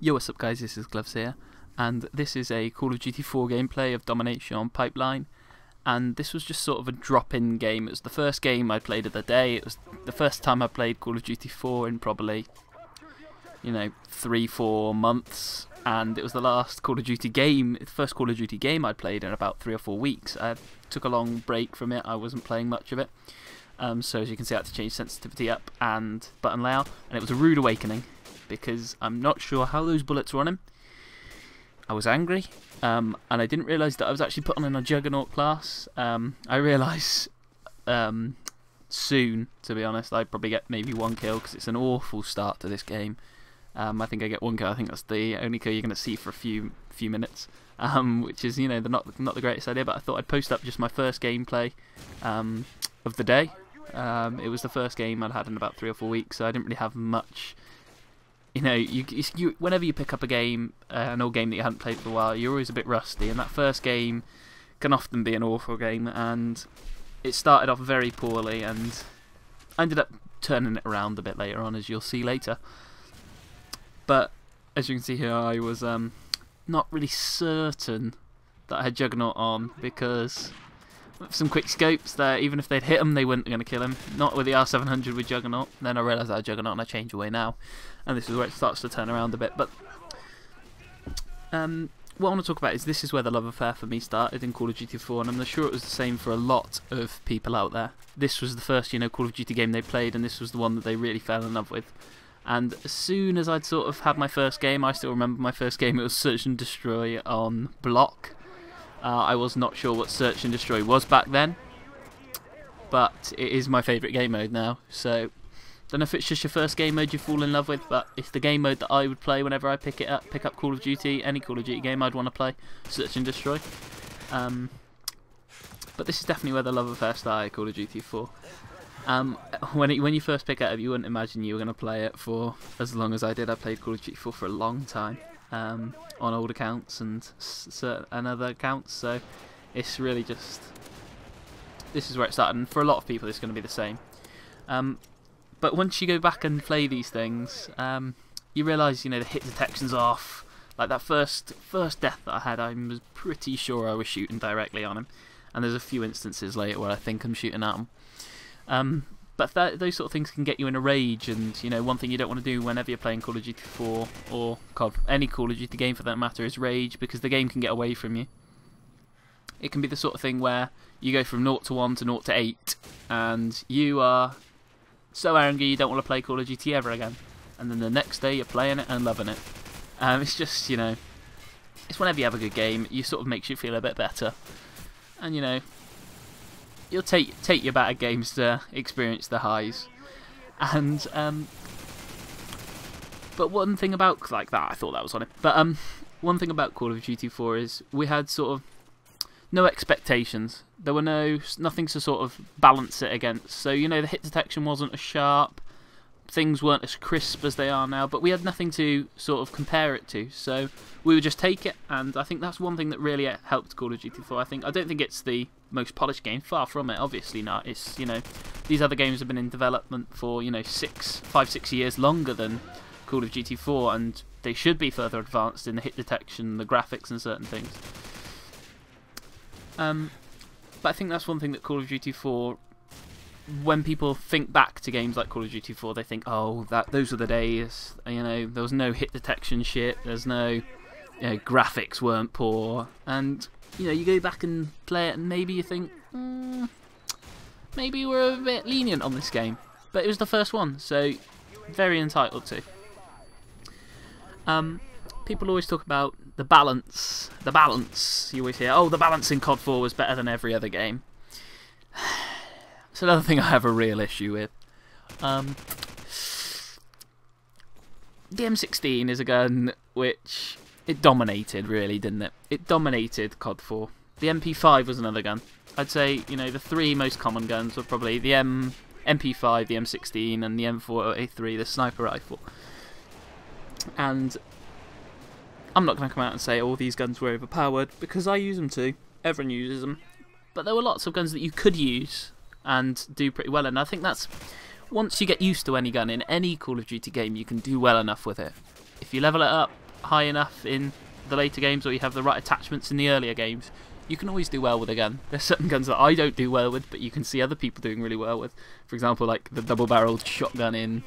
Yo, what's up guys, this is Gloves here, and this is a Call of Duty 4 gameplay of Domination on Pipeline, and this was just sort of a drop-in game. It was the first game I played of the day. It was the first time I played Call of Duty 4 in probably, 3-4 months, and it was the last Call of Duty game, the first Call of Duty game I'd played in about 3 or 4 weeks. I took a long break from it, I wasn't playing much of it, so as you can see I had to change sensitivity up and button layout, and it was a rude awakening, because I'm not sure how those bullets were on him. I was angry, and I didn't realise that I was actually put on in a Juggernaut class. I realise soon, to be honest. I'd probably get maybe 1 kill, because it's an awful start to this game. I think I get 1 kill. I think that's the only kill you're going to see for a few minutes, which is, not the greatest idea, but I thought I'd post up just my first gameplay of the day. It was the first game I'd had in about 3 or 4 weeks, so I didn't really have much. Whenever you pick up a game, an old game that you hadn't played for a while, you're always a bit rusty, and that first game can often be an awful game, and it started off very poorly, and I ended up turning it around a bit later on, as you'll see later. But, as you can see here, I was not really certain that I had Juggernaut on, because with some quick scopes there, even if they'd hit him, they weren't going to kill him. Not with the R700 with Juggernaut. Then I realised I had Juggernaut and I changed away now. And this is where it starts to turn around a bit. But what I want to talk about is this is where the love affair for me started in Call of Duty 4, and I'm sure it was the same for a lot of people out there. This was the first, Call of Duty game they played, and this was the one that they really fell in love with. And as soon as I'd sort of had my first game, I still remember my first game, it was Search and Destroy on Block. I was not sure what Search and Destroy was back then, but it is my favourite game mode now. So, don't know if it's just your first game mode you fall in love with, but it's the game mode that I would play whenever I pick up Call of Duty, any Call of Duty game I'd want to play, Search and Destroy. But this is definitely where the love affair started, Call of Duty 4. When you first pick it up, you wouldn't imagine you were going to play it for as long as I did. I played Call of Duty 4 for a long time. On old accounts and other accounts, so it's really just, this is where it started, and for a lot of people it's going to be the same. But once you go back and play these things, you realise the hit detection's off. Like that first death that I had, I was pretty sure I was shooting directly on him, and there's a few instances later where I think I'm shooting at him. But those sort of things can get you in a rage, and one thing you don't want to do whenever you're playing Call of Duty 4 or any Call of Duty game for that matter is rage, because the game can get away from you. It can be the sort of thing where you go from 0 to 1 to 0 to 8, and you are so angry you don't want to play Call of Duty ever again, and then the next day you're playing it and loving it. It's just it's whenever you have a good game, it sort of makes you feel a bit better, and you'll take your better games to experience the highs. And but one thing about like that, I thought that was on it. But one thing about Call of Duty 4 is we had sort of no expectations. There were nothing to sort of balance it against. So the hit detection wasn't as sharp, things weren't as crisp as they are now, but we had nothing to sort of compare it to. So we would just take it, and I think that's one thing that really helped Call of Duty 4. I don't think it's the most polished game, far from it, obviously not. It's these other games have been in development for 5-6 years longer than Call of Duty 4, and they should be further advanced in the hit detection, the graphics and certain things. But I think that's one thing that Call of Duty 4, when people think back to games like Call of Duty 4, they think, oh, those were the days, there was no hit detection shit, there's no, graphics weren't poor, and you go back and play it and maybe you think, maybe we're a bit lenient on this game. But it was the first one, so very entitled to. People always talk about the balance. You always hear, oh, the balance in COD 4 was better than every other game. It's another thing I have a real issue with. The M16 is a gun which it dominated, really, didn't it? It dominated COD 4. The MP5 was another gun. I'd say, the 3 most common guns were probably the MP5, the M16, and the M4A3, the sniper rifle. And I'm not going to come out and say all these guns were overpowered, because I use them too. Everyone uses them. But there were lots of guns that you could use and do pretty well, and I think that's once you get used to any gun in any Call of Duty game, you can do well enough with it. If you level it up, high enough in the later games, or you have the right attachments in the earlier games, you can always do well with a gun. There's certain guns that I don't do well with, but you can see other people doing really well with. For example, like the double-barreled shotgun in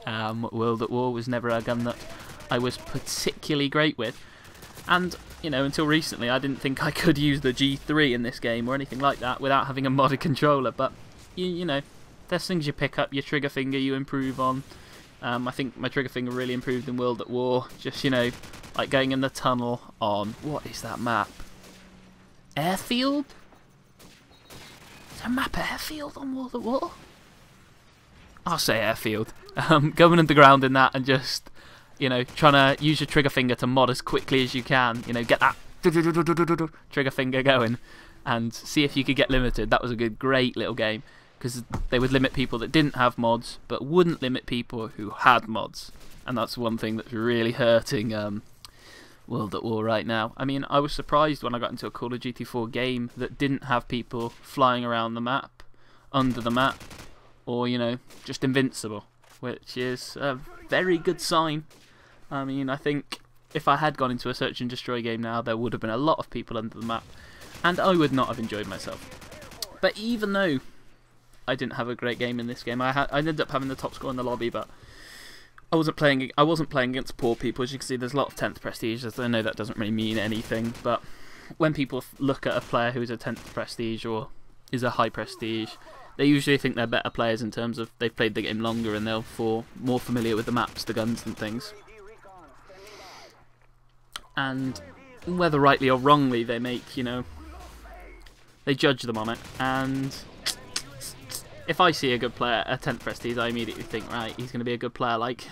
World at War was never a gun that I was particularly great with. And, you know, until recently I didn't think I could use the G3 in this game or anything like that without having a modded controller, but, you know, there's things you pick up, your trigger finger you improve on. I think my trigger finger really improved in World at War, just, you know, like going in the tunnel on, what is that map? Airfield? Is there a map Airfield on World at War? I'll say Airfield. Going underground in that and just, you know, trying to use your trigger finger to mod as quickly as you can, you know, get that trigger finger going and see if you could get limited. That was a great little game, because they would limit people that didn't have mods but wouldn't limit people who had mods, and that's one thing that's really hurting World at War right now. I mean, I was surprised when I got into a Call of Duty 4 game that didn't have people flying around the map, under the map, or, you know, just invincible, which is a very good sign. I mean, I think if I had gone into a search and destroy game now, there would have been a lot of people under the map, and I would not have enjoyed myself. But even though I didn't have a great game in this game, I ended up having the top score in the lobby, but I wasn't playing against poor people. As you can see, there's a lot of 10th prestige. I know that doesn't really mean anything, but when people look at a player who is a 10th prestige or is a high prestige, they usually think they're better players in terms of they've played the game longer and they're more familiar with the maps, the guns and things. And whether rightly or wrongly, they make, you know, they judge them on it. And if I see a good player, a 10th prestige, I immediately think, right, he's going to be a good player. Like,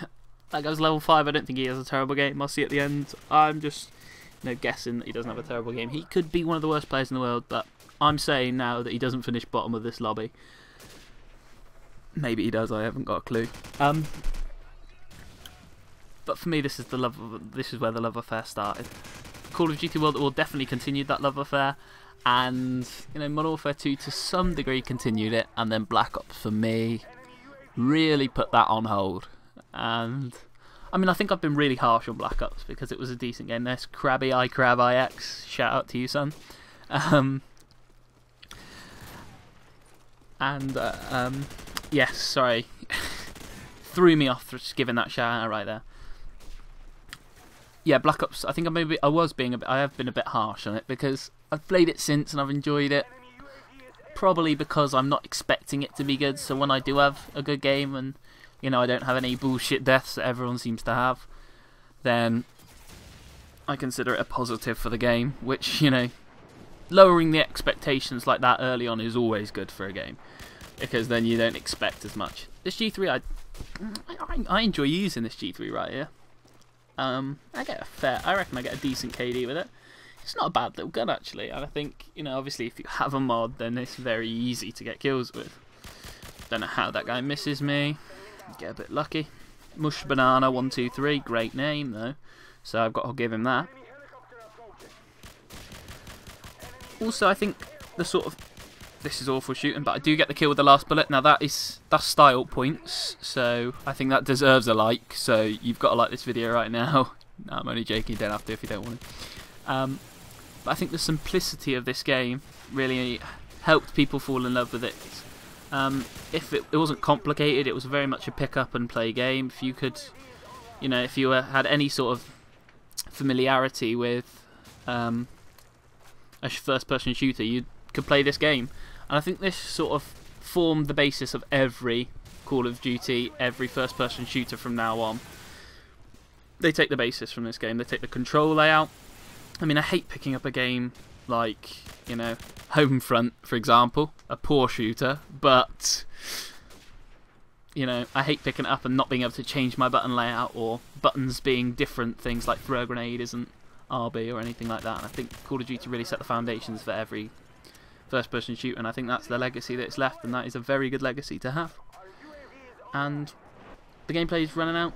that guy's level 5, I don't think he has a terrible game. I'll see at the end. I'm just, you know, guessing that he doesn't have a terrible game. He could be one of the worst players in the world, but I'm saying now that he doesn't finish bottom of this lobby. Maybe he does, I haven't got a clue. But for me, this is where the love affair started. Call of Duty World at War definitely continued that love affair, and, you know, Modern Warfare 2 to some degree continued it, and then Black Ops for me really put that on hold. And I mean, I think I've been really harsh on Black Ops because it was a decent game. There's Krabby I Crab IX, shout out to you, son. Yes, sorry, threw me off just giving that shout out right there. Yeah, Black Ops, I think I have been a bit harsh on it because I've played it since and I've enjoyed it. Probably because I'm not expecting it to be good, so when I do have a good game and, you know, I don't have any bullshit deaths that everyone seems to have, then I consider it a positive for the game, which, you know, lowering the expectations like that early on is always good for a game, because then you don't expect as much. This G3, I enjoy using this G3 right here. I reckon I get a decent KD with it. It's not a bad little gun actually, and I think, you know, obviously if you have a mod then it's very easy to get kills with. Don't know how that guy misses me. Get a bit lucky. Mush Banana 123, great name though, so I've got to give him that. Also, I think the sort of, this is awful shooting, but I do get the kill with the last bullet. Now that's style points, so I think that deserves a like. So you've got to like this video right now. No, I'm only joking, you don't have to if you don't want to. But I think the simplicity of this game really helped people fall in love with it. If it wasn't complicated, it was very much a pick up and play game. If you could, you know, if you had any sort of familiarity with a first person shooter, you could play this game. And I think this sort of formed the basis of every Call of Duty, every first person shooter from now on. They take the basis from this game, they take the control layout. I mean, I hate picking up a game like, you know, Homefront, for example, a poor shooter, but, you know, I hate picking it up and not being able to change my button layout, or buttons being different things like throw a grenade isn't RB or anything like that. And I think Call of Duty really set the foundations for every first person shooter, and I think that's the legacy that's left, and that is a very good legacy to have. And the gameplay is running out.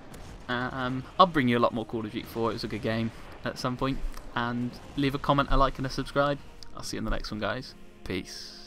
I'll bring you a lot more Call of Duty 4, it was a good game at some point. And leave a comment, a like and a subscribe. I'll see you in the next one, guys. Peace.